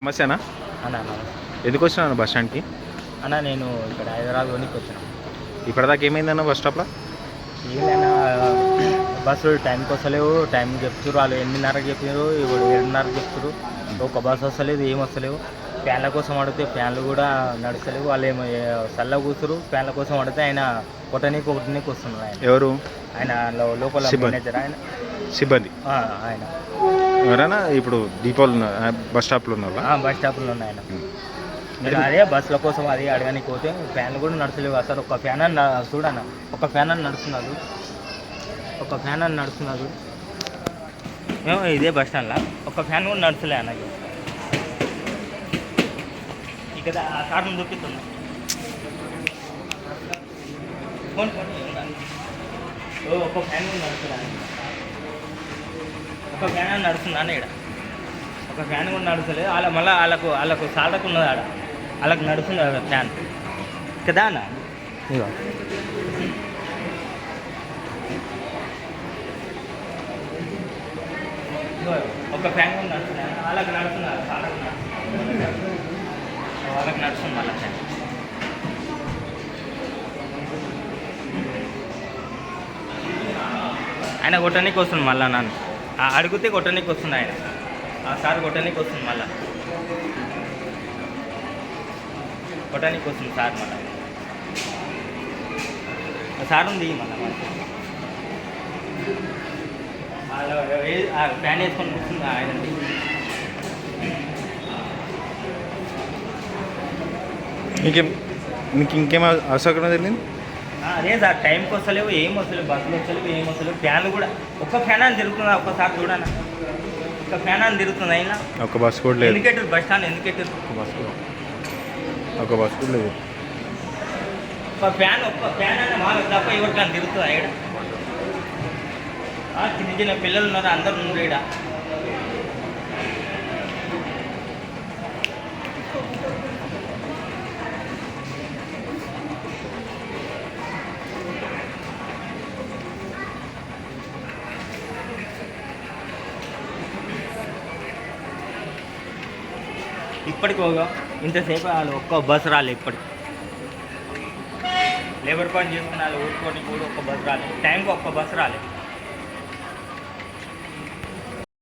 నమస్తేనా అన్న ఎందుకు వచ్చినా బస్ స్టాండ్కి? అన్న నేను ఇక్కడ హైదరాబాద్ కొనికి వచ్చాను. ఇప్పటిదాకా ఏమైందన్న బస్ స్టాప్లో? ఏమైనా బస్సులు టైంకి వస్తలేవు. టైం చెప్తారు వాళ్ళు 8:30కి చెప్పారు, ఇప్పుడు 7:30కి చెప్తారు. ఒక బస్సు వస్తలేదు, ఏం వస్తలేవు. ఫ్యాన్ల కోసం అడిగితే ఫ్యాన్లు కూడా నడుస్తలేవు. వాళ్ళు ఏమో చల్లగా కూర్చురు. ఫ్యాన్ల కోసం అడిగితే ఆయన కొట్టనీకి వస్తున్నారు. ఎవరు? ఆయన లోపల మేనేజర్ ఆయన సిబ్బంది. ఆయన ఎవరైనా ఇప్పుడు దీపావళి బస్ స్టాప్లో ఉన్నా? బస్ స్టాప్లో ఉన్నాయి ఆయన. మీరు అదే బస్సుల కోసం అది అడగడానికి పోతే ఫ్యాన్లు కూడా నడుస్తలేవు. అసలు ఒక ఫ్యాన్ అని చూడన్న, ఒక ఫ్యాన్ అని నడుస్తున్నారు, ఒక ఫ్యాన్ అని నడుస్తున్నారు. మేము ఇదే బస్ స్టాండ్లో ఒక ఫ్యాన్ కూడా నడుస్తలే అన్నది. ఇక్కడ ఆ కారణం చూపిస్తుంది. ఫోన్ ఒక ఫ్యాన్ కూడా నడుస్తున్నా, ఒక ఫ్యాన్ అని నడుస్తుందా అన్న. ఇక్కడ ఒక ఫ్యాన్ కూడా నడుస్తలేదు. మళ్ళీ వాళ్ళకు సాలకు ఉన్నది ఆడ, వాళ్ళకి నడుస్తుంది ఫ్యాన్ కదా అన్న. ఒక ఫ్యాన్ కూడా నడుస్తుంది, వాళ్ళకి నడుస్తున్నారు, వాళ్ళకి నడుస్తుంది మళ్ళీ ఫ్యాన్. ఆయన కొట్టడానికి వస్తుంది మళ్ళీ, నన్ను అడిగితే కొట్టడానికి వస్తుంది ఆయన. ఆ సార్ కొట్టడానికి వస్తుంది, మళ్ళీ కొట్టడానికి వస్తుంది సార్. మళ్ళీ సార్ ఉంది మళ్ళీ ఫ్యాన్ వేసుకొని కూర్చుంది ఆయన. మీకు ఇంకేం అసౌకర్యం తెలియదు? అదే సార్, టైంకి వస్తలేవు, ఏం వస్తలేవు, బస్సులు వస్తలేవు, ఏం వస్తలేవు. ఫ్యాన్లు కూడా ఒక్క ఫ్యాన్ అని తిరుగుతుందా ఒక్కసారి చూడన్నా, ఒక ఫ్యాన్ అని తిరుగుతుంది అయినా ఒక బస్ కూడా లేదు. ఎందుకెట్టారు బస్ స్టాండ్, ఎందుకెట్టారు ఒక బస్ కూడా లేదు. ఒక్క ఫ్యాన్ అని వాళ్ళకి తప్ప ఎవరికైనా తిరుగుతుందా ఇక్కడ? చిన్న చిన్న పిల్లలు ఉన్నారు, అందరు ఉన్నారు ఇక్కడ. ఇప్పటికి ఇంతసేపు వాళ్ళు ఒక్క బస్సు రాలేదు. ఇప్పటికి లేబర్ పని చేసుకుని వాళ్ళు ఊరుకొని కూడా ఒక్క బస్సు రాలేదు. టైంకి ఒక్క బస్సు రాలేదు.